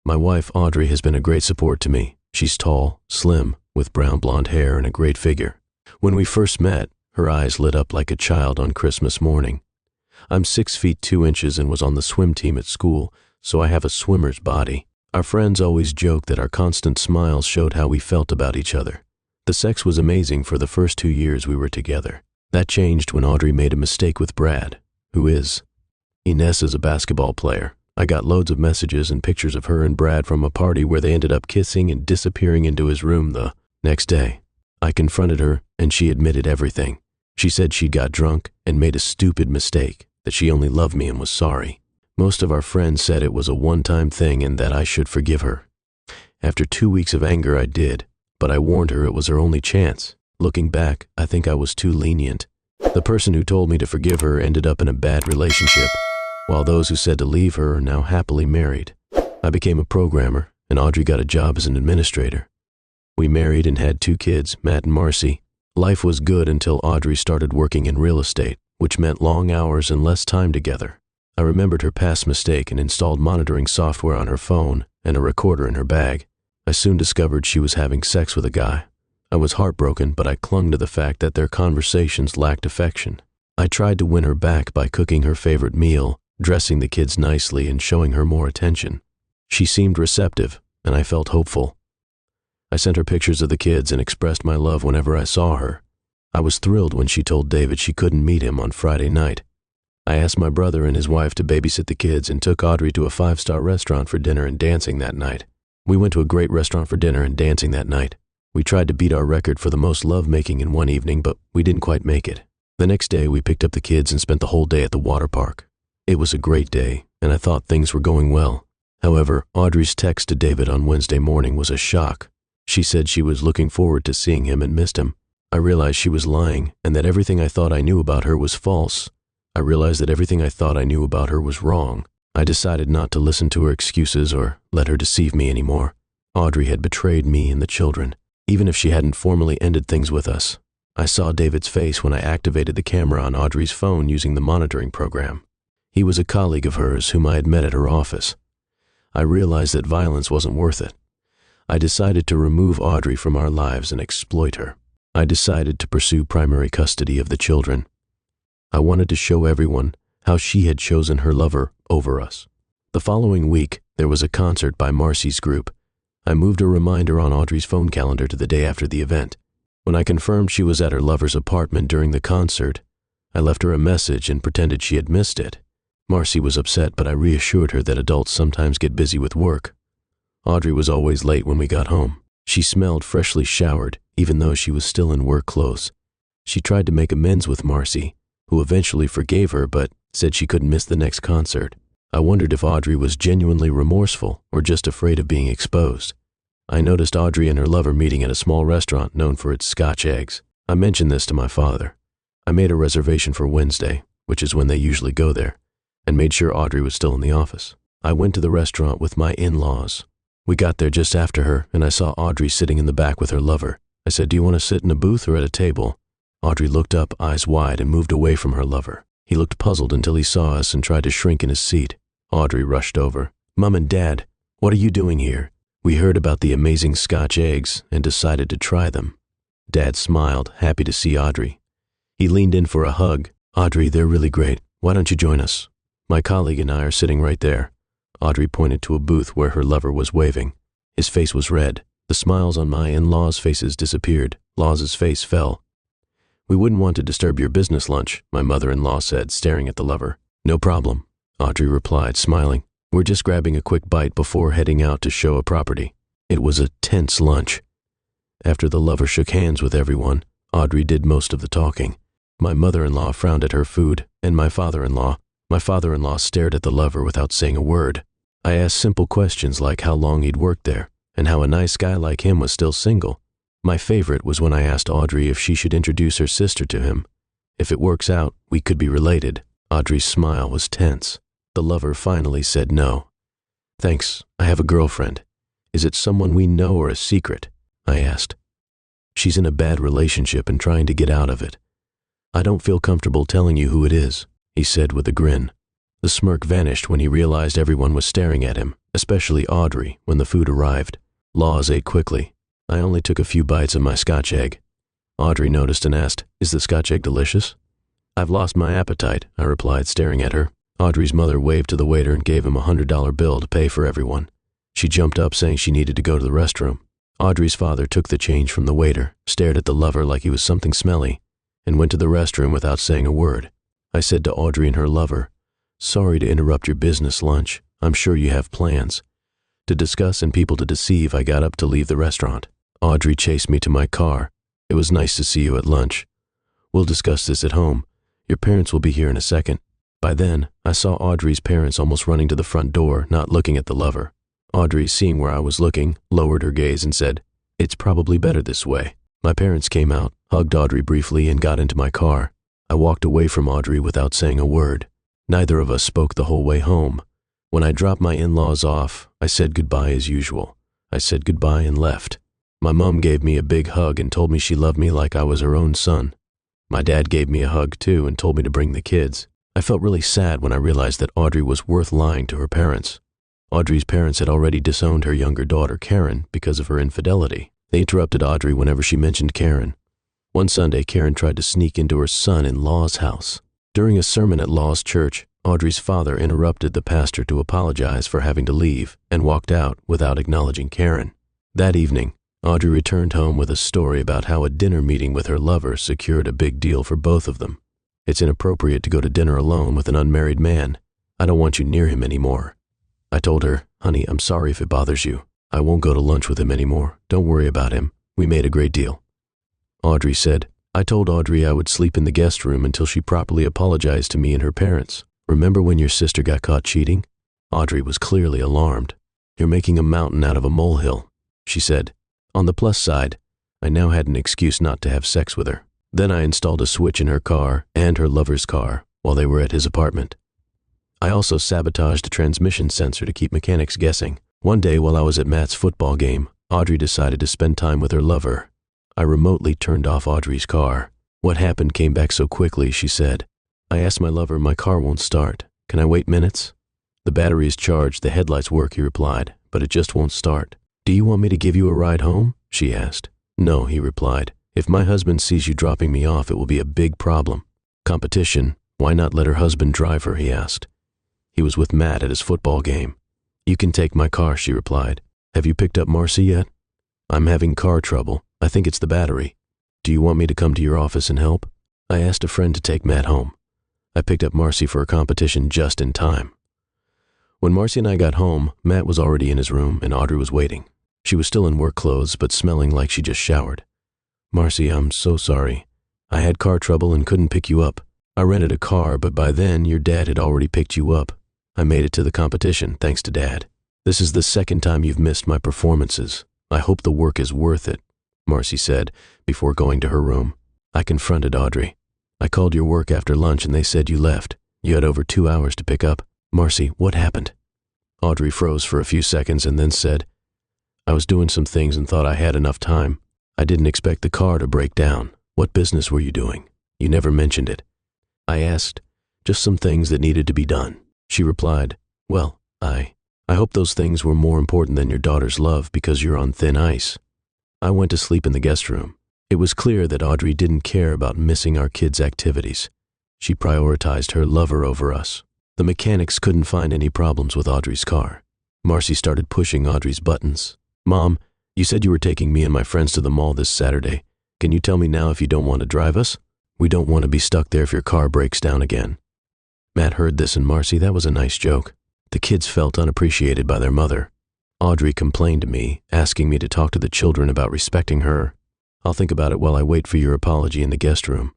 My wife, Audrey, has been a great support to me. She's tall, slim, with brown blonde hair and a great figure. When we first met, her eyes lit up like a child on Christmas morning. I'm 6 feet 2 inches and was on the swim team at school, so I have a swimmer's body. Our friends always joke that our constant smiles showed how we felt about each other. The sex was amazing for the first 2 years we were together. That changed when Audrey made a mistake with Brad, who is. Ines is a basketball player. I got loads of messages and pictures of her and Brad from a party where they ended up kissing and disappearing into his room the next day. I confronted her and she admitted everything. She said she'd got drunk and made a stupid mistake, that she only loved me and was sorry. Most of our friends said it was a one-time thing and that I should forgive her. After 2 weeks of anger, I did, but I warned her it was her only chance. Looking back, I think I was too lenient. The person who told me to forgive her ended up in a bad relationship, while those who said to leave her are now happily married. I became a programmer, and Audrey got a job as an administrator. We married and had 2 kids, Matt and Marcy. Life was good until Audrey started working in real estate, which meant long hours and less time together. I remembered her past mistake and installed monitoring software on her phone and a recorder in her bag. I soon discovered she was having sex with a guy. I was heartbroken, but I clung to the fact that their conversations lacked affection. I tried to win her back by cooking her favorite meal, dressing the kids nicely, and showing her more attention. She seemed receptive, and I felt hopeful. I sent her pictures of the kids and expressed my love whenever I saw her. I was thrilled when she told David she couldn't meet him on Friday night. I asked my brother and his wife to babysit the kids and took Audrey to a 5-star restaurant for dinner and dancing that night. We went to a great restaurant for dinner and dancing that night. We tried to beat our record for the most lovemaking in one evening, but we didn't quite make it. The next day, we picked up the kids and spent the whole day at the water park. It was a great day, and I thought things were going well. However, Audrey's text to David on Wednesday morning was a shock. She said she was looking forward to seeing him and missed him. I realized she was lying and that everything I thought I knew about her was false. I realized that everything I thought I knew about her was wrong. I decided not to listen to her excuses or let her deceive me anymore. Audrey had betrayed me and the children, even if she hadn't formally ended things with us. I saw David's face when I activated the camera on Audrey's phone using the monitoring program. He was a colleague of hers whom I had met at her office. I realized that violence wasn't worth it. I decided to remove Audrey from our lives and exploit her. I decided to pursue primary custody of the children. I wanted to show everyone how she had chosen her lover over us. The following week, there was a concert by Marcy's group. I moved a reminder on Audrey's phone calendar to the day after the event. When I confirmed she was at her lover's apartment during the concert, I left her a message and pretended she had missed it. Marcy was upset, but I reassured her that adults sometimes get busy with work. Audrey was always late when we got home. She smelled freshly showered, even though she was still in work clothes. She tried to make amends with Marcy, who eventually forgave her but said she couldn't miss the next concert. I wondered if Audrey was genuinely remorseful or just afraid of being exposed. I noticed Audrey and her lover meeting at a small restaurant known for its Scotch eggs. I mentioned this to my father. I made a reservation for Wednesday, which is when they usually go there, and made sure Audrey was still in the office. I went to the restaurant with my in-laws. We got there just after her, and I saw Audrey sitting in the back with her lover. I said, "Do you want to sit in a booth or at a table?" Audrey looked up, eyes wide, and moved away from her lover. He looked puzzled until he saw us and tried to shrink in his seat. Audrey rushed over. "Mom and Dad, what are you doing here? We heard about the amazing Scotch eggs and decided to try them." Dad smiled, happy to see Audrey. He leaned in for a hug. "Audrey, they're really great. Why don't you join us? My colleague and I are sitting right there." Audrey pointed to a booth where her lover was waving. His face was red. The smiles on my in-laws' faces disappeared. Laws's face fell. "We wouldn't want to disturb your business lunch," my mother-in-law said, staring at the lover. "No problem," Audrey replied, smiling. "We're just grabbing a quick bite before heading out to show a property." It was a tense lunch. After the lover shook hands with everyone, Audrey did most of the talking. My mother-in-law frowned at her food, and my father-in-law stared at the lover without saying a word. I asked simple questions like how long he'd worked there, and how a nice guy like him was still single. My favorite was when I asked Audrey if she should introduce her sister to him. If it works out, we could be related. Audrey's smile was tense. The lover finally said no. "Thanks, I have a girlfriend. Is it someone we know or a secret?" I asked. "She's in a bad relationship and trying to get out of it. I don't feel comfortable telling you who it is," he said with a grin. The smirk vanished when he realized everyone was staring at him. especially Audrey when the food arrived. Laws ate quickly. I only took a few bites of my Scotch egg. Audrey noticed and asked, "Is the Scotch egg delicious?" "I've lost my appetite," I replied, staring at her. Audrey's mother waved to the waiter and gave him a $100 bill to pay for everyone. She jumped up saying she needed to go to the restroom. Audrey's father took the change from the waiter, stared at the lover like he was something smelly, and went to the restroom without saying a word. I said to Audrey and her lover, "Sorry to interrupt your business lunch. I'm sure you have plans to discuss and people to deceive." I got up to leave the restaurant. Audrey chased me to my car. "It was nice to see you at lunch. We'll discuss this at home. Your parents will be here in a second." By then, I saw Audrey's parents almost running to the front door, not looking at the lover. Audrey, seeing where I was looking, lowered her gaze and said, "It's probably better this way." My parents came out, hugged Audrey briefly, and got into my car. I walked away from Audrey without saying a word. Neither of us spoke the whole way home. When I dropped my in-laws off, I said goodbye as usual. I said goodbye and left. My mom gave me a big hug and told me she loved me like I was her own son. My dad gave me a hug too and told me to bring the kids. I felt really sad when I realized that Audrey was worth lying to her parents. Audrey's parents had already disowned her younger daughter, Karen, because of her infidelity. They interrupted Audrey whenever she mentioned Karen. One Sunday, Karen tried to sneak into her son-in-law's house. During a sermon at Law's church, Audrey's father interrupted the pastor to apologize for having to leave and walked out without acknowledging Karen. That evening, Audrey returned home with a story about how a dinner meeting with her lover secured a big deal for both of them. "It's inappropriate to go to dinner alone with an unmarried man. I don't want you near him anymore." I told her, "Honey, I'm sorry if it bothers you. I won't go to lunch with him anymore. Don't worry about him. We made a great deal." Audrey said, "I told Audrey I would sleep in the guest room until she properly apologized to me and her parents. Remember when your sister got caught cheating?" Audrey was clearly alarmed. "You're making a mountain out of a molehill," she said. On the plus side, I now had an excuse not to have sex with her. Then I installed a switch in her car and her lover's car while they were at his apartment. I also sabotaged a transmission sensor to keep mechanics guessing. One day while I was at Matt's football game, Audrey decided to spend time with her lover. I remotely turned off Audrey's car. "What happened came back so quickly," she said. I asked my lover, "My car won't start. Can I wait minutes?" "The battery is charged, the headlights work," he replied, "but it just won't start." "Do you want me to give you a ride home?" she asked. "No," he replied. "If my husband sees you dropping me off, it will be a big problem." Competition. Why not let her husband drive her, he asked. He was with Matt at his football game. "You can take my car," she replied. "Have you picked up Marcy yet?" "I'm having car trouble. I think it's the battery. Do you want me to come to your office and help?" I asked a friend to take Matt home. I picked up Marcy for a competition just in time. When Marcy and I got home, Matt was already in his room and Audrey was waiting. She was still in work clothes, but smelling like she just showered. "Marcy, I'm so sorry. I had car trouble and couldn't pick you up. I rented a car, but by then your dad had already picked you up. I made it to the competition, thanks to Dad. This is the second time you've missed my performances. I hope the work is worth it," Marcy said before going to her room. I confronted Audrey. "I called your work after lunch and they said you left. You had over 2 hours to pick up. Marcy, what happened?" Audrey froze for a few seconds and then said, "I was doing some things and thought I had enough time. I didn't expect the car to break down. What business were you doing? You never mentioned it." I asked, "Just some things that needed to be done." She replied, "Well, I hope those things were more important than your daughter's love because you're on thin ice." I went to sleep in the guest room. It was clear that Audrey didn't care about missing our kids' activities. She prioritized her lover over us. The mechanics couldn't find any problems with Audrey's car. Marcy started pushing Audrey's buttons. "Mom, you said you were taking me and my friends to the mall this Saturday. Can you tell me now if you don't want to drive us? We don't want to be stuck there if your car breaks down again." Matt heard this, and Marcy, that was a nice joke. The kids felt unappreciated by their mother. Audrey complained to me, asking me to talk to the children about respecting her. "I'll think about it while I wait for your apology in the guest room."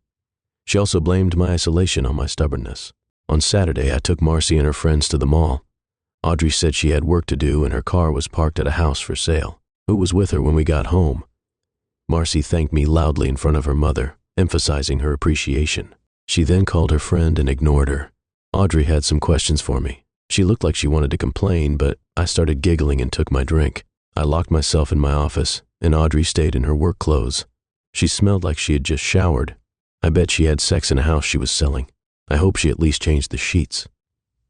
She also blamed my isolation on my stubbornness. On Saturday, I took Marcy and her friends to the mall. Audrey said she had work to do and her car was parked at a house for sale. Who was with her when we got home? Marcy thanked me loudly in front of her mother, emphasizing her appreciation. She then called her friend and ignored her. Audrey had some questions for me. She looked like she wanted to complain, but I started giggling and took my drink. I locked myself in my office, and Audrey stayed in her work clothes. She smelled like she had just showered. I bet she had sex in a house she was selling. I hope she at least changed the sheets.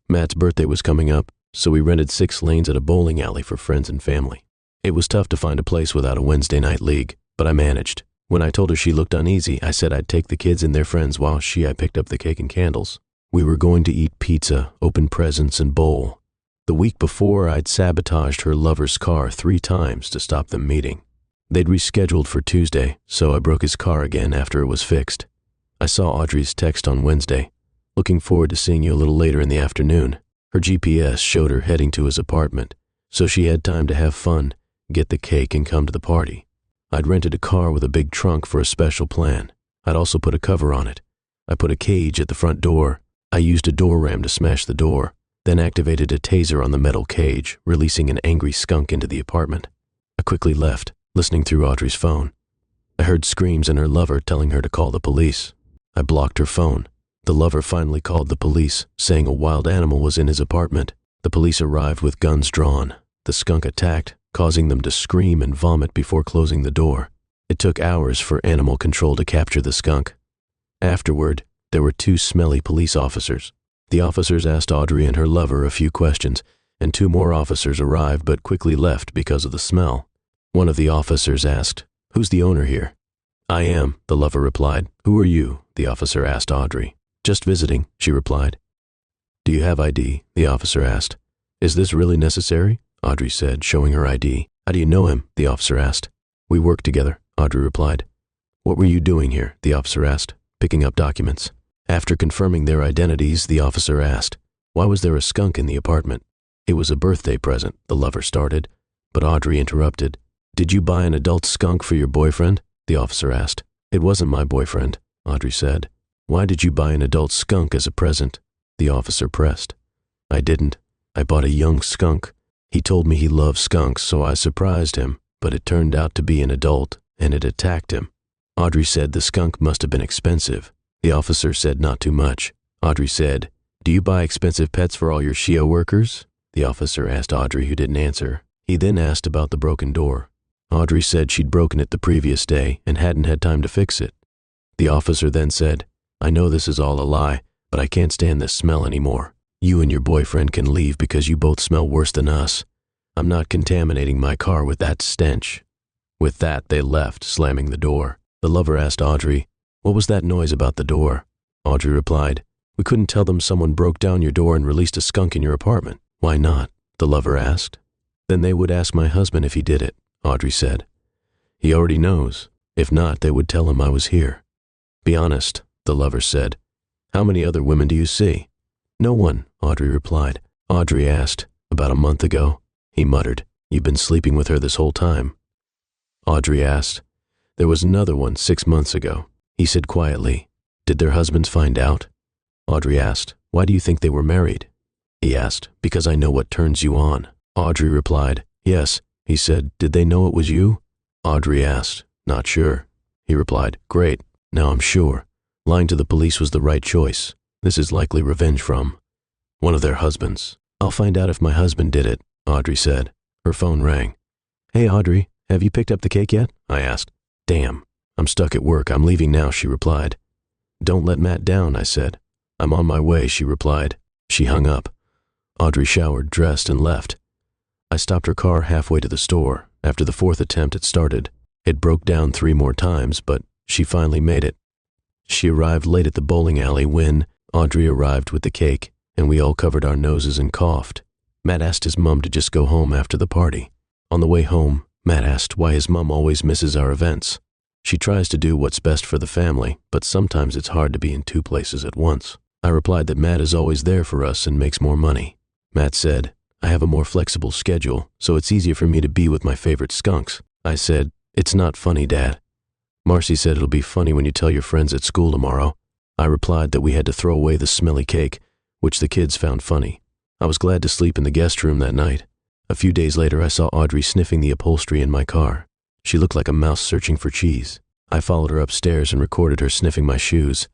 Matt's birthday was coming up, so we rented 6 lanes at a bowling alley for friends and family. It was tough to find a place without a Wednesday night league, but I managed. When I told her she looked uneasy, I said I'd take the kids and their friends while I picked up the cake and candles. We were going to eat pizza, open presents, and bowl. The week before, I'd sabotaged her lover's car 3 times to stop them meeting. They'd rescheduled for Tuesday, so I broke his car again after it was fixed. I saw Audrey's text on Wednesday. Looking forward to seeing you a little later in the afternoon. Her GPS showed her heading to his apartment, so she had time to have fun, get the cake, and come to the party. I'd rented a car with a big trunk for a special plan. I'd also put a cover on it. I put a cage at the front door. I used a door ram to smash the door, then activated a taser on the metal cage, releasing an angry skunk into the apartment. I quickly left, listening through Audrey's phone. I heard screams and her lover telling her to call the police. I blocked her phone. The lover finally called the police, saying a wild animal was in his apartment. The police arrived with guns drawn. The skunk attacked, causing them to scream and vomit before closing the door. It took hours for animal control to capture the skunk. Afterward, there were 2 smelly police officers. The officers asked Audrey and her lover a few questions, and 2 more officers arrived but quickly left because of the smell. One of the officers asked, "Who's the owner here?" "I am," the lover replied. "Who are you?" the officer asked Audrey. "Just visiting," she replied. "Do you have ID?" the officer asked. "Is this really necessary?" Audrey said, showing her ID. "How do you know him?" the officer asked. "We work together," Audrey replied. "What were you doing here?" the officer asked. "Picking up documents." After confirming their identities, the officer asked, "Why was there a skunk in the apartment?" "It was a birthday present," the lover started, but Audrey interrupted. "Did you buy an adult skunk for your boyfriend?" the officer asked. "It wasn't my boyfriend," Audrey said. "Why did you buy an adult skunk as a present?" the officer pressed. "I didn't. I bought a young skunk. He told me he loved skunks, so I surprised him, but it turned out to be an adult, and it attacked him." Audrey said the skunk must have been expensive. The officer said not too much. Audrey said, "Do you buy expensive pets for all your SHIA workers?" the officer asked Audrey, who didn't answer. He then asked about the broken door. Audrey said she'd broken it the previous day and hadn't had time to fix it. The officer then said, "I know this is all a lie, but I can't stand this smell anymore. You and your boyfriend can leave because you both smell worse than us. I'm not contaminating my car with that stench." With that, they left, slamming the door. The lover asked Audrey, "What was that noise about the door?" Audrey replied, "We couldn't tell them someone broke down your door and released a skunk in your apartment." "Why not?" the lover asked. "Then they would ask my husband if he did it," Audrey said. "He already knows. If not, they would tell him I was here." "Be honest," the lover said. "How many other women do you see?" "No one," Audrey replied. Audrey asked, "About a month ago?" He muttered, "You've been sleeping with her this whole time." Audrey asked, "There was another one 6 months ago." He said quietly, "Did their husbands find out?" Audrey asked, "Why do you think they were married?" He asked, "Because I know what turns you on." Audrey replied, "Yes." He said, "Did they know it was you?" Audrey asked, "Not sure." He replied, "Great, now I'm sure. Lying to the police was the right choice. This is likely revenge from one of their husbands." "I'll find out if my husband did it," Audrey said. Her phone rang. "Hey, Audrey, have you picked up the cake yet?" I asked. "Damn, I'm stuck at work. I'm leaving now," she replied. "Don't let Matt down," I said. "I'm on my way," she replied. She hung up. Audrey showered, dressed, and left. I stopped her car halfway to the store. After the 4th attempt, it started. It broke down 3 more times, but she finally made it. She arrived late at the bowling alley when Audrey arrived with the cake, and we all covered our noses and coughed. Matt asked his mom to just go home after the party. On the way home, Matt asked why his mom always misses our events. She tries to do what's best for the family, but sometimes it's hard to be in 2 places at once. I replied that Matt is always there for us and makes more money. Matt said, "I have a more flexible schedule, so it's easier for me to be with my favorite skunks." I said, "It's not funny, Dad." Marcy said it'll be funny when you tell your friends at school tomorrow. I replied that we had to throw away the smelly cake, which the kids found funny. I was glad to sleep in the guest room that night. A few days later, I saw Audrey sniffing the upholstery in my car. She looked like a mouse searching for cheese. I followed her upstairs and recorded her sniffing my shoes.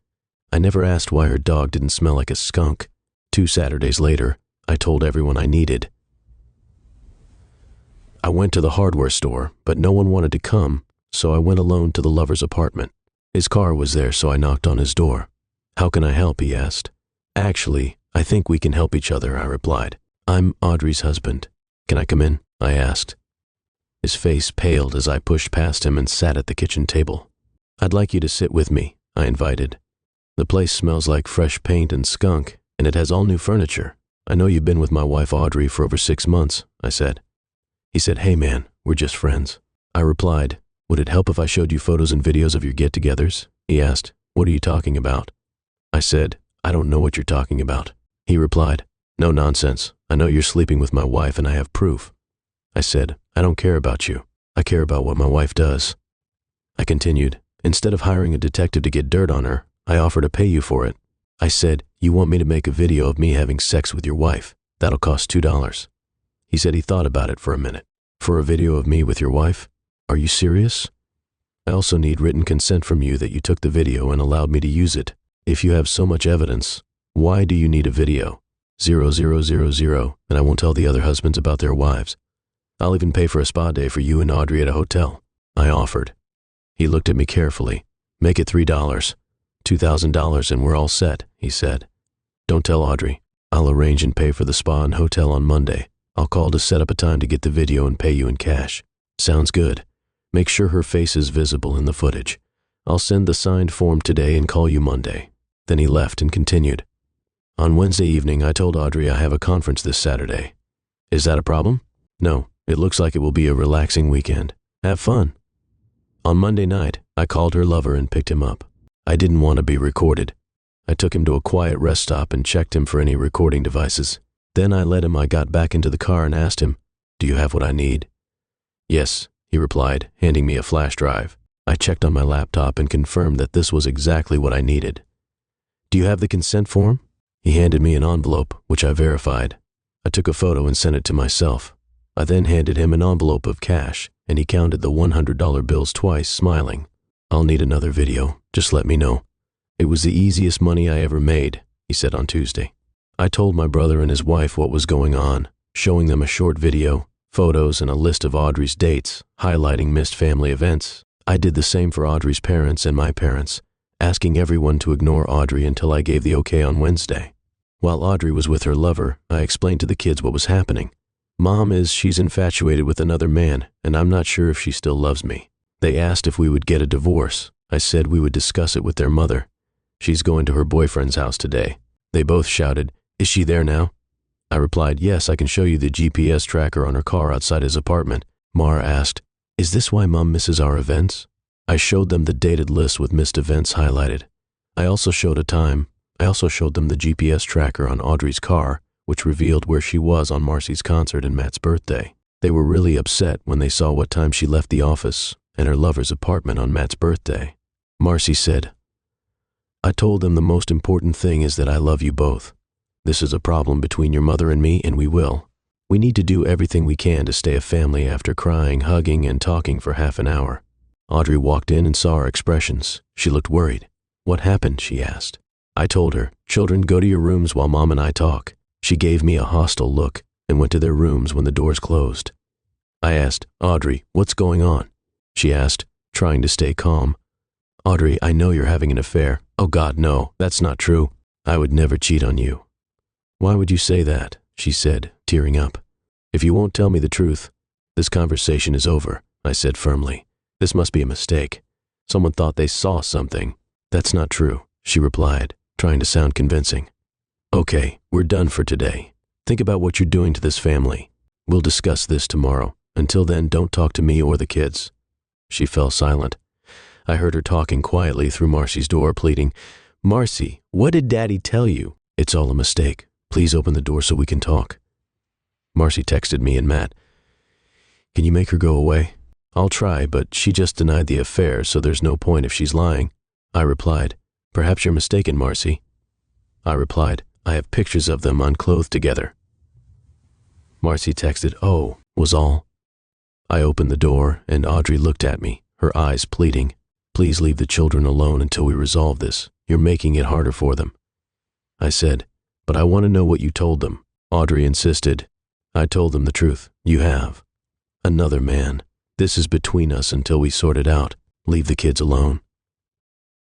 I never asked why her dog didn't smell like a skunk. 2 Saturdays later, I told everyone I needed. I went to the hardware store, but no one wanted to come, so I went alone to the lover's apartment. His car was there, so I knocked on his door. "How can I help?" he asked. "Actually, I think we can help each other," I replied. I'm Audrey's husband. Can I come in? I asked. His face paled as I pushed past him and sat at the kitchen table. I'd like you to sit with me, I invited. The place smells like fresh paint and skunk, and it has all new furniture. I know you've been with my wife Audrey for over 6 months, I said. He said, hey man, we're just friends. I replied, would it help if I showed you photos and videos of your get-togethers? He asked, what are you talking about? I said, I don't know what you're talking about. He replied, no nonsense. I know you're sleeping with my wife and I have proof. I said, I don't care about you. I care about what my wife does. I continued, instead of hiring a detective to get dirt on her, I offer to pay you for it. I said, you want me to make a video of me having sex with your wife? That'll cost $2. He said he thought about it for a minute. For a video of me with your wife? Are you serious? I also need written consent from you that you took the video and allowed me to use it. If you have so much evidence, why do you need a video? 0000, and I won't tell the other husbands about their wives. I'll even pay for a spa day for you and Audrey at a hotel, I offered. He looked at me carefully. Make it $3, $2,000 and we're all set, he said. Don't tell Audrey. I'll arrange and pay for the spa and hotel on Monday. I'll call to set up a time to get the video and pay you in cash. Sounds good. Make sure her face is visible in the footage. I'll send the signed form today and call you Monday. Then he left and continued. On Wednesday evening, I told Audrey I have a conference this Saturday. Is that a problem? No, it looks like it will be a relaxing weekend. Have fun. On Monday night, I called her lover and picked him up. I didn't want to be recorded. I took him to a quiet rest stop and checked him for any recording devices. Then I got back into the car and asked him, do you have what I need? Yes, he replied, handing me a flash drive. I checked on my laptop and confirmed that this was exactly what I needed. Do you have the consent form? He handed me an envelope, which I verified. I took a photo and sent it to myself. I then handed him an envelope of cash, and he counted the $100 bills twice, smiling. I'll need another video. Just let me know. It was the easiest money I ever made, he said on Tuesday. I told my brother and his wife what was going on, showing them a short video, photos, and a list of Audrey's dates, highlighting missed family events. I did the same for Audrey's parents and my parents, asking everyone to ignore Audrey until I gave the okay on Wednesday. While Audrey was with her lover, I explained to the kids what was happening. She's infatuated with another man, and I'm not sure if she still loves me. They asked if we would get a divorce. I said we would discuss it with their mother. She's going to her boyfriend's house today. They both shouted, is she there now? I replied, yes, I can show you the GPS tracker on her car outside his apartment. Mara asked, is this why Mom misses our events? I showed them the dated list with missed events highlighted. I also showed them the GPS tracker on Audrey's car, which revealed where she was on Marcy's concert and Matt's birthday. They were really upset when they saw what time she left the office and her lover's apartment on Matt's birthday. Marcy said, I told them the most important thing is that I love you both. This is a problem between your mother and me, and we will. We need to do everything we can to stay a family after crying, hugging, and talking for half an hour. Audrey walked in and saw our expressions. She looked worried. What happened? She asked. I told her, children, go to your rooms while Mom and I talk. She gave me a hostile look and went to their rooms when the doors closed. I asked, Audrey, what's going on? She asked, trying to stay calm. Audrey, I know you're having an affair. Oh God, no, that's not true. I would never cheat on you. Why would you say that? She said, tearing up. If you won't tell me the truth, this conversation is over, I said firmly. This must be a mistake. Someone thought they saw something. That's not true, she replied, trying to sound convincing. Okay, we're done for today. Think about what you're doing to this family. We'll discuss this tomorrow. Until then, don't talk to me or the kids. She fell silent. I heard her talking quietly through Marcy's door, pleading, Marcy, what did Daddy tell you? It's all a mistake. Please open the door so we can talk. Marcy texted me and Matt. Can you make her go away? I'll try, but she just denied the affair, so there's no point if she's lying. I replied, perhaps you're mistaken, Marcy. I replied, I have pictures of them unclothed together. Marcy texted, oh, was all. I opened the door and Audrey looked at me, her eyes pleading, please leave the children alone until we resolve this. You're making it harder for them. I said, but I want to know what you told them. Audrey insisted. I told them the truth. You have. Another man. This is between us until we sort it out. Leave the kids alone.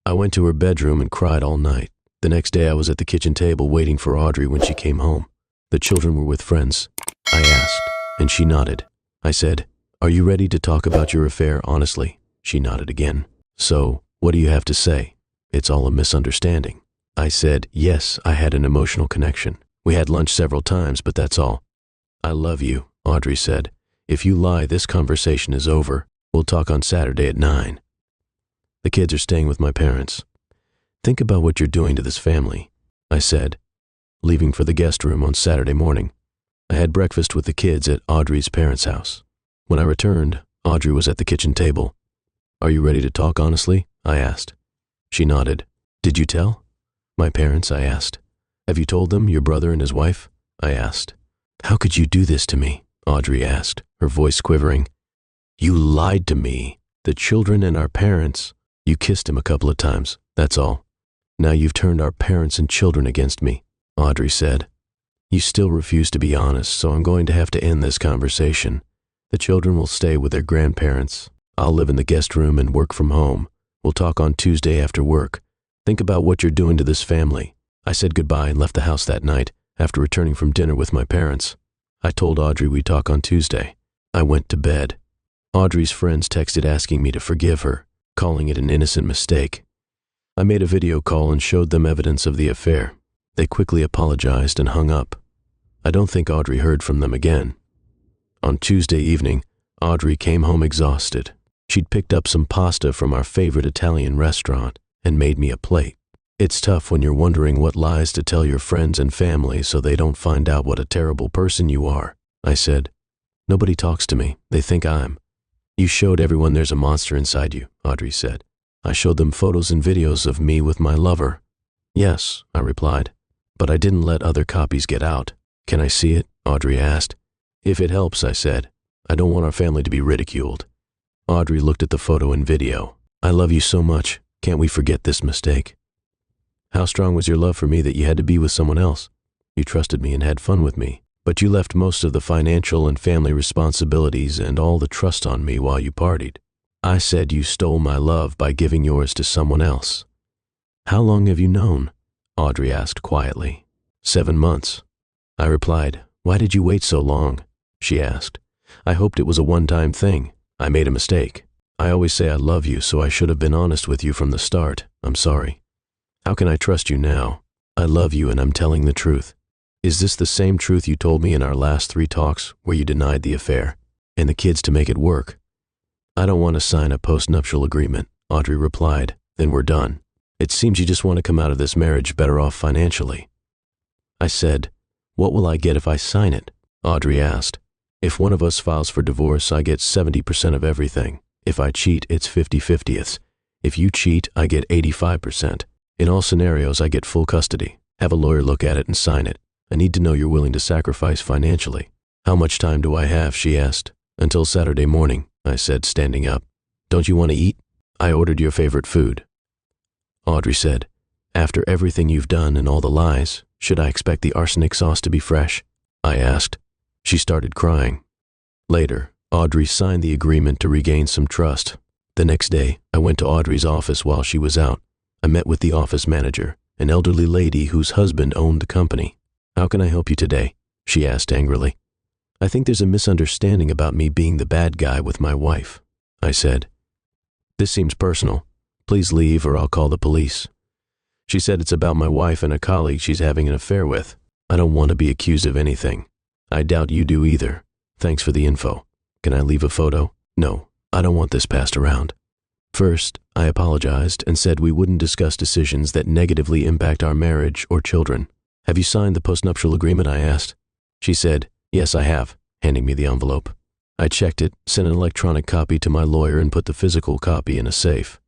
I went to her bedroom and cried all night. The next day I was at the kitchen table waiting for Audrey when she came home. The children were with friends, I asked, and she nodded. I said, "Are you ready to talk about your affair honestly?" She nodded again. "So, what do you have to say? It's all a misunderstanding." I said, "Yes, I had an emotional connection. We had lunch several times, but that's all." "I love you," Audrey said. "If you lie, this conversation is over. We'll talk on Saturday at 9. The kids are staying with my parents. Think about what you're doing to this family," I said, leaving for the guest room on Saturday morning. I had breakfast with the kids at Audrey's parents' house. When I returned, Audrey was at the kitchen table. "Are you ready to talk honestly?" I asked. She nodded. "Did you tell?" "My parents?" I asked. "Have you told them, your brother and his wife?" I asked. "How could you do this to me?" Audrey asked, her voice quivering. "You lied to me, the children and our parents. You kissed him a couple of times, that's all. Now you've turned our parents and children against me," Audrey said. "You still refuse to be honest, so I'm going to have to end this conversation. The children will stay with their grandparents. I'll live in the guest room and work from home. We'll talk on Tuesday after work. Think about what you're doing to this family." I said goodbye and left the house that night after returning from dinner with my parents. I told Audrey we'd talk on Tuesday. I went to bed. Audrey's friends texted asking me to forgive her, calling it an innocent mistake. I made a video call and showed them evidence of the affair. They quickly apologized and hung up. I don't think Audrey heard from them again. On Tuesday evening, Audrey came home exhausted. She'd picked up some pasta from our favorite Italian restaurant and made me a plate. It's tough when you're wondering what lies to tell your friends and family so they don't find out what a terrible person you are, I said. "Nobody talks to me. They think I'm." "You showed everyone there's a monster inside you," Audrey said. "I showed them photos and videos of me with my lover." "Yes," I replied, "but I didn't let other copies get out." "Can I see it?" Audrey asked. "If it helps," I said. "I don't want our family to be ridiculed." Audrey looked at the photo and video. "I love you so much. Can't we forget this mistake?" "How strong was your love for me that you had to be with someone else? You trusted me and had fun with me, but you left most of the financial and family responsibilities and all the trust on me while you partied. I said you stole my love by giving yours to someone else." "How long have you known?" Audrey asked quietly. 7 months. I replied. "Why did you wait so long?" She asked. "I hoped it was a one-time thing. I made a mistake. I always say I love you, so I should have been honest with you from the start. I'm sorry. How can I trust you now? I love you and I'm telling the truth. Is this the same truth you told me in our last 3 talks where you denied the affair and the kids to make it work?" "I don't want to sign a post-nuptial agreement," Audrey replied. "Then we're done. It seems you just want to come out of this marriage better off financially." I said, "What will I get if I sign it?" Audrey asked. "If one of us files for divorce, I get 70% of everything. If I cheat, it's 50-50ths. If you cheat, I get 85%. In all scenarios, I get full custody. Have a lawyer look at it and sign it. I need to know you're willing to sacrifice financially." "How much time do I have?" she asked. "Until Saturday morning," I said, standing up. "Don't you want to eat? I ordered your favorite food." Audrey said, "After everything you've done and all the lies, should I expect the arsenic sauce to be fresh?" I asked. She started crying. Later, Audrey signed the agreement to regain some trust. The next day, I went to Audrey's office while she was out. I met with the office manager, an elderly lady whose husband owned the company. "How can I help you today?" she asked angrily. "I think there's a misunderstanding about me being the bad guy with my wife," I said. "This seems personal. Please leave or I'll call the police." She said it's about my wife and a colleague she's having an affair with. "I don't want to be accused of anything. I doubt you do either. Thanks for the info. Can I leave a photo?" "No, I don't want this passed around." First, I apologized and said we wouldn't discuss decisions that negatively impact our marriage or children. "Have you signed the postnuptial agreement?" I asked. She said, "Yes, I have," handing me the envelope. I checked it, sent an electronic copy to my lawyer and put the physical copy in a safe.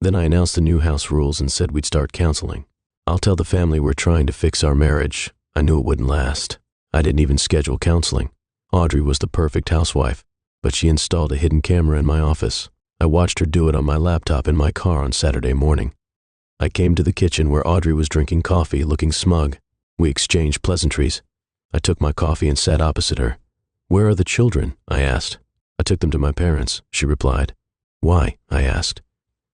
Then I announced the new house rules and said we'd start counseling. "I'll tell the family we're trying to fix our marriage." I knew it wouldn't last. I didn't even schedule counseling. Audrey was the perfect housewife, but she installed a hidden camera in my office. I watched her do it on my laptop in my car on Saturday morning. I came to the kitchen where Audrey was drinking coffee, looking smug. We exchanged pleasantries. I took my coffee and sat opposite her. "Where are the children?" I asked. "I took them to my parents," she replied. "Why?" I asked.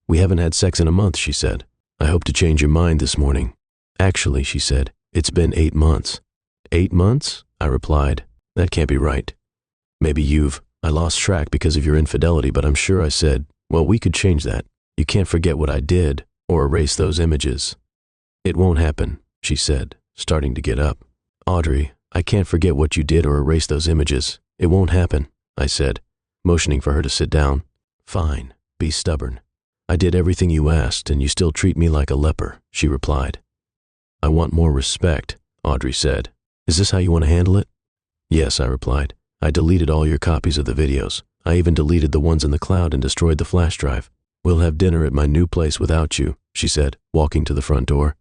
"We haven't had sex in a month," she said. "I hope to change your mind this morning." "Actually," she said, "it's been 8 months." 8 months? I replied. That can't be right. Maybe I lost track because of your infidelity, but I'm sure I said, well, we could change that. You can't forget what I did or erase those images. It won't happen, she said, starting to get up. Audrey, I can't forget what you did or erase those images. It won't happen, I said, motioning for her to sit down. Fine, be stubborn. I did everything you asked and you still treat me like a leper, she replied. I want more respect, Audrey said. Is this how you want to handle it? Yes, I replied. I deleted all your copies of the videos. I even deleted the ones in the cloud and destroyed the flash drive. We'll have dinner at my new place without you, she said, walking to the front door.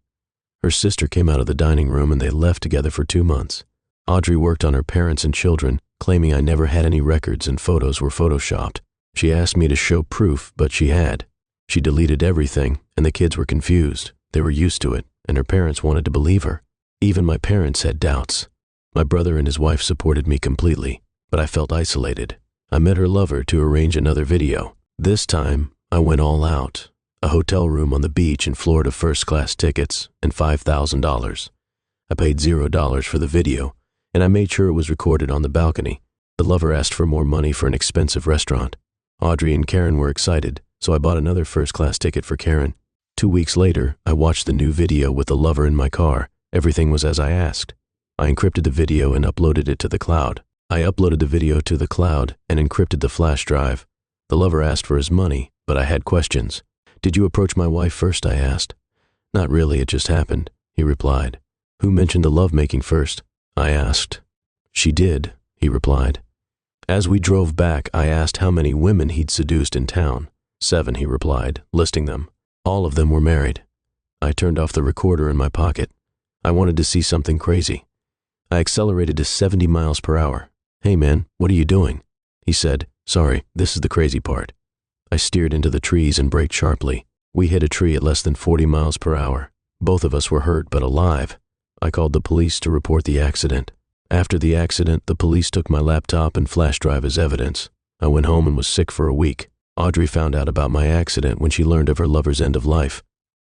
Her sister came out of the dining room and they left together for 2 months. Audrey worked on her parents and children, claiming I never had any records and photos were photoshopped. She asked me to show proof, but she had. She deleted everything, and the kids were confused. They were used to it, and her parents wanted to believe her. Even my parents had doubts. My brother and his wife supported me completely, but I felt isolated. I met her lover to arrange another video. This time, I went all out. A hotel room on the beach in Florida, first-class tickets, and $5,000. I paid $0 for the video, and I made sure it was recorded on the balcony. The lover asked for more money for an expensive restaurant. Audrey and Karen were excited, so I bought another first-class ticket for Karen. 2 weeks later, I watched the new video with the lover in my car. Everything was as I asked. I encrypted the video and uploaded it to the cloud. I uploaded the video to the cloud and encrypted the flash drive. The lover asked for his money, but I had questions. Did you approach my wife first? I asked. Not really, it just happened, he replied. Who mentioned the lovemaking first? I asked. She did, he replied. As we drove back, I asked how many women he'd seduced in town. 7, he replied, listing them. All of them were married. I turned off the recorder in my pocket. I wanted to see something crazy. I accelerated to 70 miles per hour. Hey man, what are you doing? He said, sorry, this is the crazy part. I steered into the trees and braked sharply. We hit a tree at less than 40 miles per hour. Both of us were hurt but alive. I called the police to report the accident. After the accident, the police took my laptop and flash drive as evidence. I went home and was sick for a week. Audrey found out about my accident when she learned of her lover's end of life.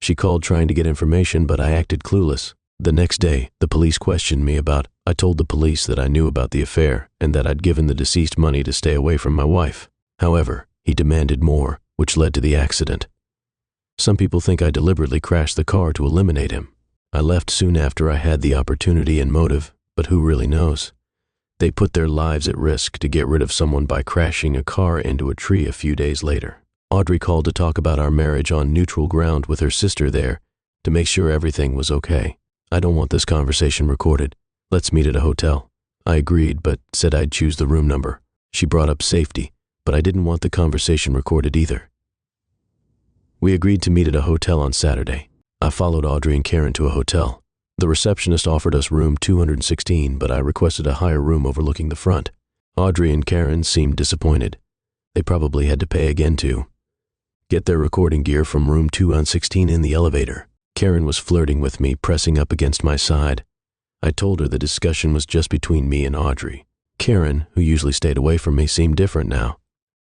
She called trying to get information, but I acted clueless. The next day, the police questioned me about. I told the police that I knew about the affair and that I'd given the deceased money to stay away from my wife. However, he demanded more, which led to the accident. Some people think I deliberately crashed the car to eliminate him. I left soon after I had the opportunity and motive, but who really knows? They put their lives at risk to get rid of someone by crashing a car into a tree a few days later. Audrey called to talk about our marriage on neutral ground with her sister there to make sure everything was okay. I don't want this conversation recorded. Let's meet at a hotel. I agreed, but said I'd choose the room number. She brought up safety, but I didn't want the conversation recorded either. We agreed to meet at a hotel on Saturday. I followed Audrey and Karen to a hotel. The receptionist offered us room 216, but I requested a higher room overlooking the front. Audrey and Karen seemed disappointed. They probably had to pay again to get their recording gear from room 216 in the elevator. Karen was flirting with me, pressing up against my side. I told her the discussion was just between me and Audrey. Karen, who usually stayed away from me, seemed different now.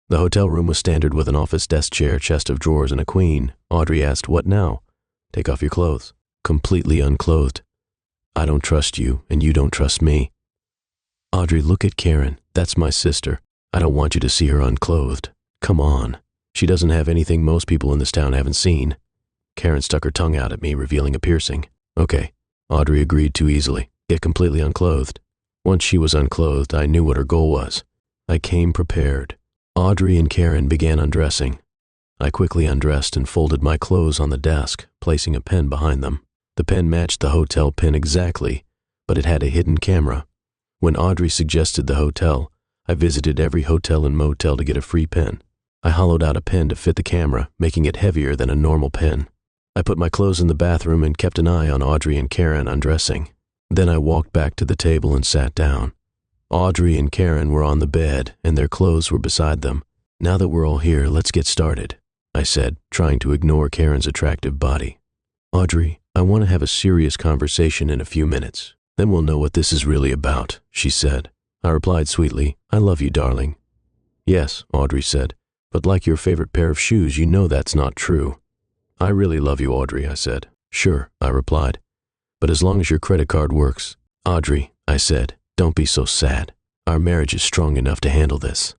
The hotel room was standard with an office desk chair, chest of drawers, and a queen. Audrey asked, "What now?" "Take off your clothes." Completely unclothed. "I don't trust you, and you don't trust me." "Audrey, look at Karen. That's my sister. I don't want you to see her unclothed. Come on. She doesn't have anything most people in this town haven't seen." Karen stuck her tongue out at me, revealing a piercing. Okay. Audrey agreed too easily. Get completely unclothed. Once she was unclothed, I knew what her goal was. I came prepared. Audrey and Karen began undressing. I quickly undressed and folded my clothes on the desk, placing a pen behind them. The pen matched the hotel pen exactly, but it had a hidden camera. When Audrey suggested the hotel, I visited every hotel and motel to get a free pen. I hollowed out a pen to fit the camera, making it heavier than a normal pen. I put my clothes in the bathroom and kept an eye on Audrey and Karen undressing. Then I walked back to the table and sat down. Audrey and Karen were on the bed, and their clothes were beside them. "Now that we're all here, let's get started," I said, trying to ignore Karen's attractive body. "Audrey, I want to have a serious conversation in a few minutes. Then we'll know what this is really about," she said. I replied sweetly, "I love you, darling." "Yes," Audrey said, "but like your favorite pair of shoes, you know that's not true." "I really love you, Audrey," I said. "Sure," I replied, "but as long as your credit card works." Audrey, I said, don't be so sad. Our marriage is strong enough to handle this.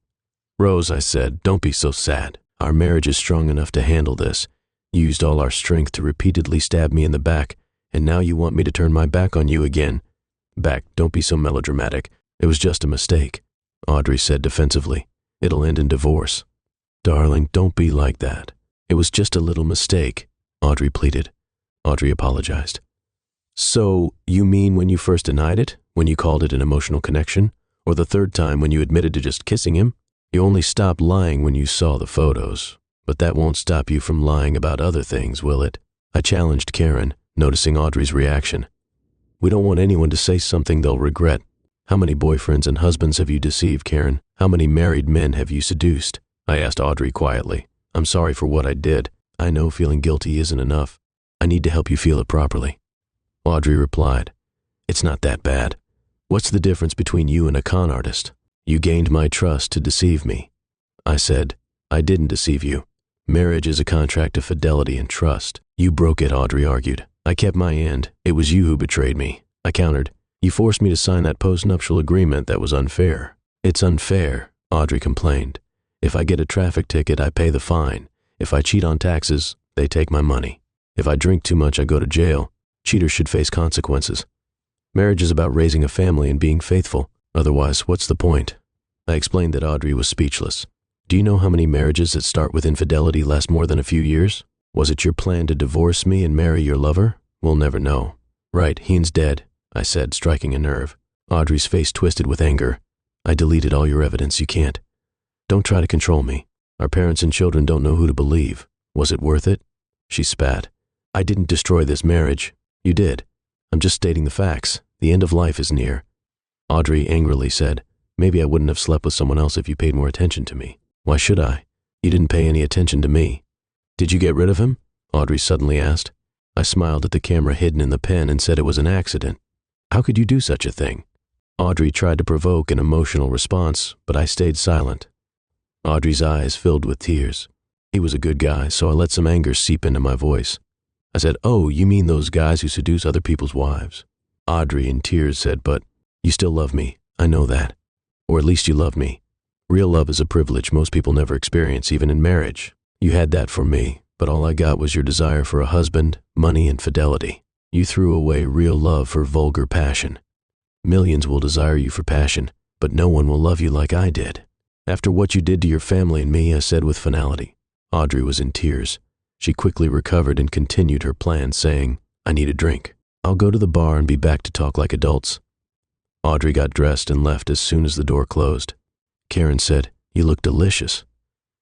Rose, I said, don't be so sad. Our marriage is strong enough to handle this. You used all our strength to repeatedly stab me in the back, and now you want me to turn my back on you again. Back, don't be so melodramatic. It was just a mistake, Audrey said defensively. It'll end in divorce. Darling, don't be like that. It was just a little mistake, Audrey pleaded. Audrey apologized. So, you mean when you first denied it? When you called it an emotional connection? Or the third time when you admitted to just kissing him? You only stopped lying when you saw the photos. But that won't stop you from lying about other things, will it? I challenged Karen, noticing Audrey's reaction. We don't want anyone to say something they'll regret. How many boyfriends and husbands have you deceived, Karen? How many married men have you seduced? I asked Audrey quietly. I'm sorry for what I did. I know feeling guilty isn't enough. I need to help you feel it properly. Audrey replied, It's not that bad. What's the difference between you and a con artist? You gained my trust to deceive me. I said, I didn't deceive you. Marriage is a contract of fidelity and trust. You broke it, Audrey argued. I kept my end. It was you who betrayed me. I countered. You forced me to sign that post-nuptial agreement that was unfair. It's unfair, Audrey complained. If I get a traffic ticket, I pay the fine. If I cheat on taxes, they take my money. If I drink too much, I go to jail. Cheaters should face consequences. Marriage is about raising a family and being faithful. Otherwise, what's the point? I explained that Audrey was speechless. Do you know how many marriages that start with infidelity last more than a few years? Was it your plan to divorce me and marry your lover? We'll never know. Right, Heen's dead, I said, striking a nerve. Audrey's face twisted with anger. I deleted all your evidence. You can't. Don't try to control me. Our parents and children don't know who to believe. Was it worth it? She spat. I didn't destroy this marriage. You did. I'm just stating the facts. The end of life is near. Audrey angrily said, Maybe I wouldn't have slept with someone else if you paid more attention to me. Why should I? You didn't pay any attention to me. Did you get rid of him? Audrey suddenly asked. I smiled at the camera hidden in the pen and said it was an accident. How could you do such a thing? Audrey tried to provoke an emotional response, but I stayed silent. Audrey's eyes filled with tears. He was a good guy, so I let some anger seep into my voice. I said, Oh, you mean those guys who seduce other people's wives? Audrey, in tears, said, But you still love me. I know that. Or at least you love me. Real love is a privilege most people never experience, even in marriage. You had that for me, but all I got was your desire for a husband, money, and fidelity. You threw away real love for vulgar passion. Millions will desire you for passion, but no one will love you like I did. After what you did to your family and me, I said with finality. Audrey was in tears. She quickly recovered and continued her plan, saying, I need a drink. I'll go to the bar and be back to talk like adults. Audrey got dressed and left as soon as the door closed. Karen said, You look delicious.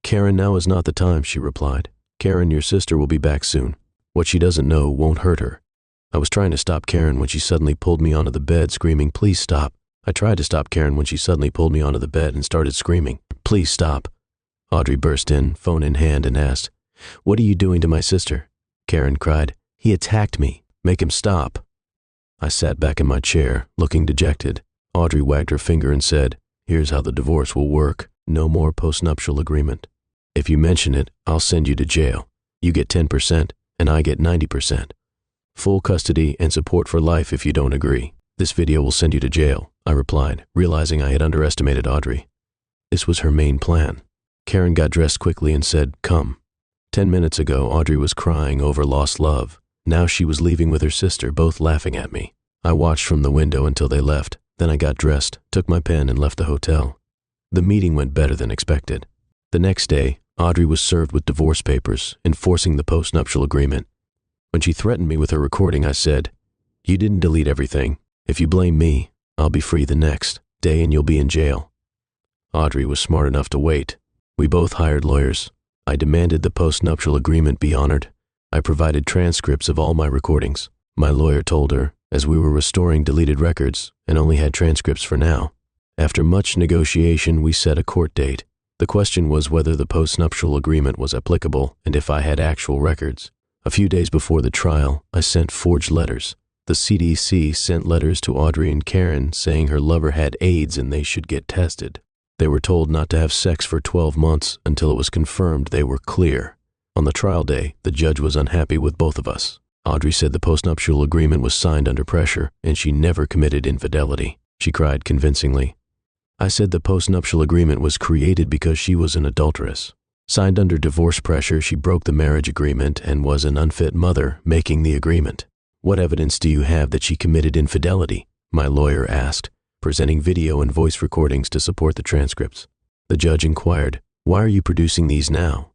Karen, now is not the time, she replied. Karen, your sister will be back soon. What she doesn't know won't hurt her. I was trying to stop Karen when she suddenly pulled me onto the bed, screaming, Please stop. I tried to stop Karen when she suddenly pulled me onto the bed and started screaming, Please stop. Audrey burst in, phone in hand, and asked, What are you doing to my sister? Karen cried, He attacked me. Make him stop. I sat back in my chair, looking dejected. Audrey wagged her finger and said, Here's how the divorce will work. No more postnuptial agreement. If you mention it, I'll send you to jail. You get 10%, and I get 90%. Full custody and support for life if you don't agree. This video will send you to jail, I replied, realizing I had underestimated Audrey. This was her main plan. Karen got dressed quickly and said, Come. 10 minutes ago, Audrey was crying over lost love. Now she was leaving with her sister, both laughing at me. I watched from the window until they left. Then I got dressed, took my pen, and left the hotel. The meeting went better than expected. The next day, Audrey was served with divorce papers, enforcing the postnuptial agreement. When she threatened me with her recording, I said, You didn't delete everything. If you blame me, I'll be free the next day and you'll be in jail. Audrey was smart enough to wait. We both hired lawyers. I demanded the postnuptial agreement be honored. I provided transcripts of all my recordings. My lawyer told her, as we were restoring deleted records and only had transcripts for now. After much negotiation, we set a court date. The question was whether the postnuptial agreement was applicable and if I had actual records. A few days before the trial, I sent forged letters. The CDC sent letters to Audrey and Karen saying her lover had AIDS and they should get tested. They were told not to have sex for 12 months until it was confirmed they were clear. On the trial day, the judge was unhappy with both of us. Audrey said the postnuptial agreement was signed under pressure and she never committed infidelity. She cried convincingly. I said the postnuptial agreement was created because she was an adulteress. Signed under divorce pressure, she broke the marriage agreement and was an unfit mother making the agreement. What evidence do you have that she committed infidelity? My lawyer asked, presenting video and voice recordings to support the transcripts. The judge inquired, why are you producing these now?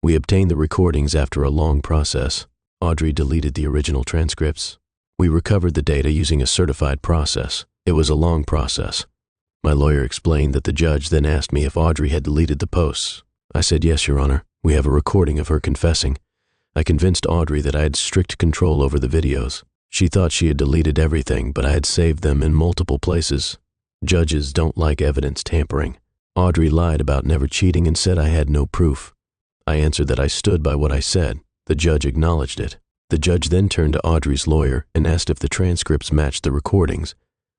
We obtained the recordings after a long process. Audrey deleted the original transcripts. We recovered the data using a certified process. It was a long process. My lawyer explained that the judge then asked me if Audrey had deleted the posts. I said, yes, Your Honor. We have a recording of her confessing. I convinced Audrey that I had strict control over the videos. She thought she had deleted everything, but I had saved them in multiple places. Judges don't like evidence tampering. Audrey lied about never cheating and said I had no proof. I answered that I stood by what I said. The judge acknowledged it. The judge then turned to Audrey's lawyer and asked if the transcripts matched the recordings.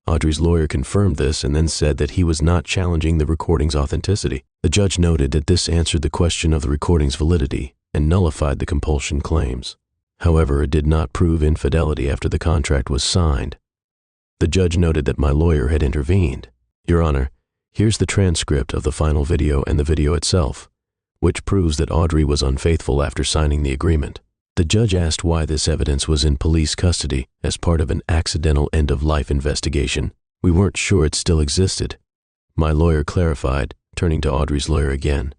Audrey's lawyer confirmed this and then said that he was not challenging the recording's authenticity. The judge noted that this answered the question of the recording's validity and nullified the compulsion claims. However, it did not prove infidelity after the contract was signed. The judge noted that my lawyer had intervened. Your Honor, here's the transcript of the final video and the video itself, which proves that Audrey was unfaithful after signing the agreement. The judge asked why this evidence was in police custody as part of an accidental end-of-life investigation. We weren't sure it still existed. My lawyer clarified, turning to Audrey's lawyer again.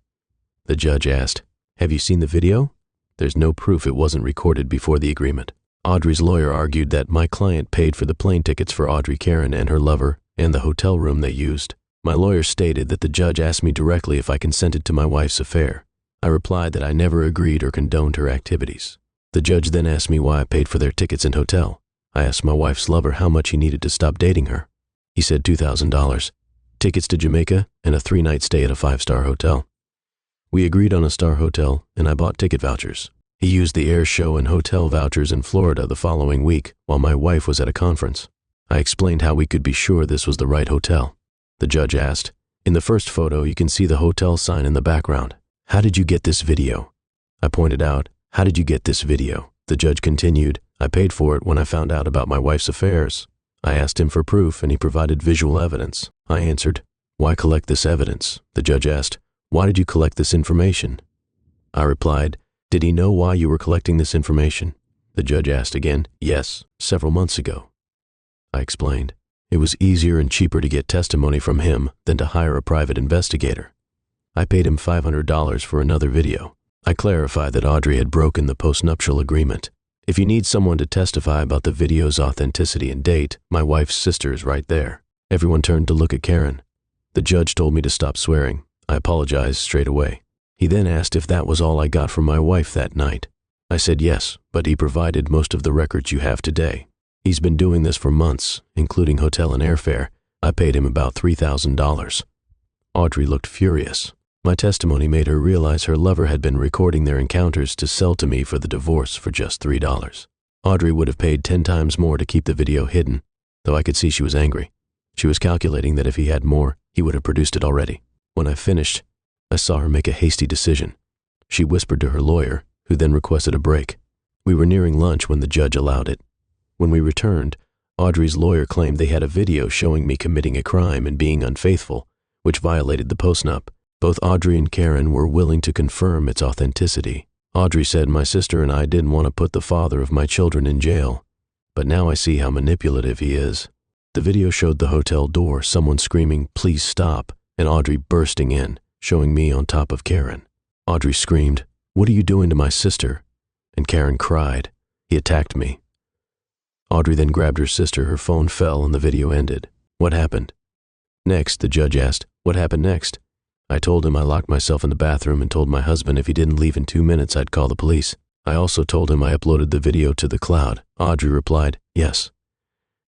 The judge asked, have you seen the video? There's no proof it wasn't recorded before the agreement. Audrey's lawyer argued that my client paid for the plane tickets for Audrey Karen and her lover and the hotel room they used. My lawyer stated that the judge asked me directly if I consented to my wife's affair. I replied that I never agreed or condoned her activities. The judge then asked me why I paid for their tickets and hotel. I asked my wife's lover how much he needed to stop dating her. He said $2,000, tickets to Jamaica, and a 3-night stay at a 5-star hotel. We agreed on a star hotel, and I bought ticket vouchers. He used the air show and hotel vouchers in Florida the following week while my wife was at a conference. I explained how we could be sure this was the right hotel. The judge asked, in the first photo you can see the hotel sign in the background. How did you get this video? I pointed out, how did you get this video? The judge continued, I paid for it when I found out about my wife's affairs. I asked him for proof and he provided visual evidence. I answered, why collect this evidence? The judge asked, why did you collect this information? I replied, did he know why you were collecting this information? The judge asked again, yes, several months ago. I explained, it was easier and cheaper to get testimony from him than to hire a private investigator. I paid him $500 for another video. I clarified that Audrey had broken the postnuptial agreement. If you need someone to testify about the video's authenticity and date, my wife's sister is right there. Everyone turned to look at Karen. The judge told me to stop swearing. I apologized straight away. He then asked if that was all I got from my wife that night. I said yes, but he provided most of the records you have today. He's been doing this for months, including hotel and airfare. I paid him about $3,000. Audrey looked furious. My testimony made her realize her lover had been recording their encounters to sell to me for the divorce for just $3. Audrey would have paid 10 times more to keep the video hidden, though I could see she was angry. She was calculating that if he had more, he would have produced it already. When I finished, I saw her make a hasty decision. She whispered to her lawyer, who then requested a break. We were nearing lunch when the judge allowed it. When we returned, Audrey's lawyer claimed they had a video showing me committing a crime and being unfaithful, which violated the postnup. Both Audrey and Karen were willing to confirm its authenticity. Audrey said my sister and I didn't want to put the father of my children in jail, but now I see how manipulative he is. The video showed the hotel door, someone screaming, "Please stop," and Audrey bursting in, showing me on top of Karen. Audrey screamed, "What are you doing to my sister?" And Karen cried. He attacked me. Audrey then grabbed her sister, her phone fell, and the video ended. What happened? Next, the judge asked, what happened next? I told him I locked myself in the bathroom and told my husband if he didn't leave in 2 minutes, I'd call the police. I also told him I uploaded the video to the cloud. Audrey replied, yes.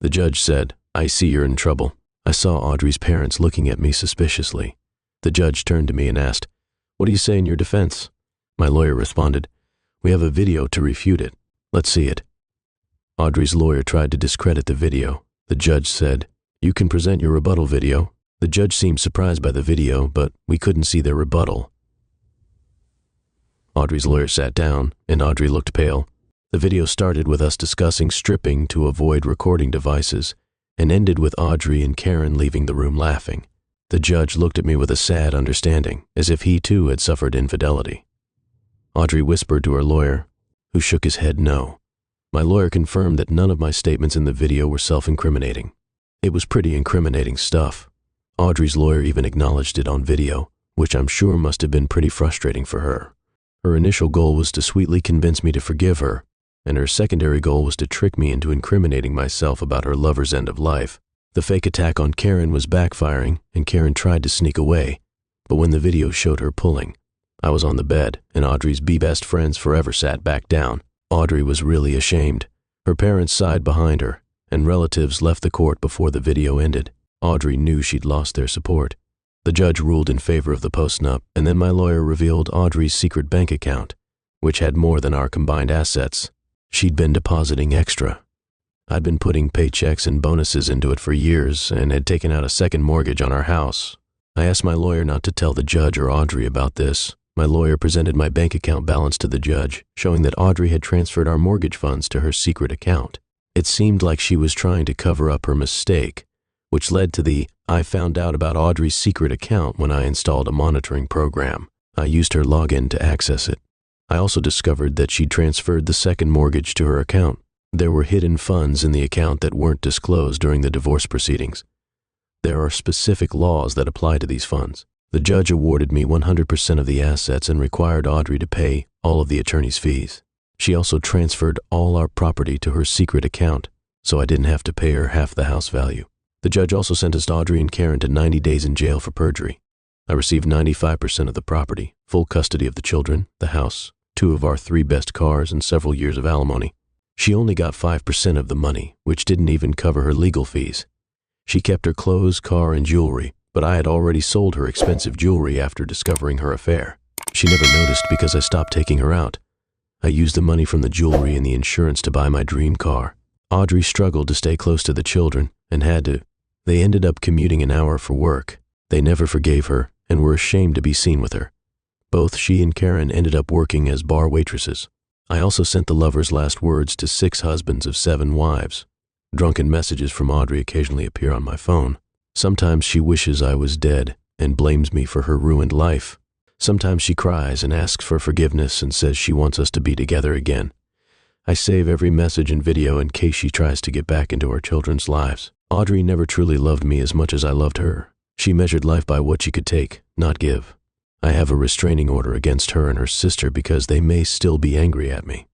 The judge said, I see you're in trouble. I saw Audrey's parents looking at me suspiciously. The judge turned to me and asked, what do you say in your defense? My lawyer responded, we have a video to refute it. Let's see it. Audrey's lawyer tried to discredit the video. The judge said, you can present your rebuttal video. The judge seemed surprised by the video, but we couldn't see their rebuttal. Audrey's lawyer sat down, and Audrey looked pale. The video started with us discussing stripping to avoid recording devices and ended with Audrey and Karen leaving the room laughing. The judge looked at me with a sad understanding, as if he too had suffered infidelity. Audrey whispered to her lawyer, who shook his head no. My lawyer confirmed that none of my statements in the video were self-incriminating. It was pretty incriminating stuff. Audrey's lawyer even acknowledged it on video, which I'm sure must have been pretty frustrating for her. Her initial goal was to sweetly convince me to forgive her, and her secondary goal was to trick me into incriminating myself about her lover's end of life. The fake attack on Karen was backfiring, and Karen tried to sneak away, but when the video showed her pulling, I was on the bed, and Audrey's best friends forever sat back down. Audrey was really ashamed. Her parents sighed behind her, and relatives left the court before the video ended. Audrey knew she'd lost their support. The judge ruled in favor of the post-nup, and then my lawyer revealed Audrey's secret bank account, which had more than our combined assets. She'd been depositing extra. I'd been putting paychecks and bonuses into it for years and had taken out a second mortgage on our house. I asked my lawyer not to tell the judge or Audrey about this. My lawyer presented my bank account balance to the judge, showing that Audrey had transferred our mortgage funds to her secret account. It seemed like she was trying to cover up her mistake, which led to the I found out about Audrey's secret account when I installed a monitoring program. I used her login to access it. I also discovered that she'd transferred the second mortgage to her account. There were hidden funds in the account that weren't disclosed during the divorce proceedings. There are specific laws that apply to these funds. The judge awarded me 100% of the assets and required Audrey to pay all of the attorney's fees. She also transferred all our property to her secret account, so I didn't have to pay her half the house value. The judge also sentenced Audrey and Karen to 90 days in jail for perjury. I received 95% of the property, full custody of the children, the house, 2 of our 3 best cars, and several years of alimony. She only got 5% of the money, which didn't even cover her legal fees. She kept her clothes, car, and jewelry, but I had already sold her expensive jewelry after discovering her affair. She never noticed because I stopped taking her out. I used the money from the jewelry and the insurance to buy my dream car. Audrey struggled to stay close to the children and had to. They ended up commuting an hour for work. They never forgave her and were ashamed to be seen with her. Both she and Karen ended up working as bar waitresses. I also sent the lover's last words to 6 husbands of 7 wives. Drunken messages from Audrey occasionally appear on my phone. Sometimes she wishes I was dead and blames me for her ruined life. Sometimes she cries and asks for forgiveness and says she wants us to be together again. I save every message and video in case she tries to get back into our children's lives. Audrey never truly loved me as much as I loved her. She measured life by what she could take, not give. I have a restraining order against her and her sister because they may still be angry at me.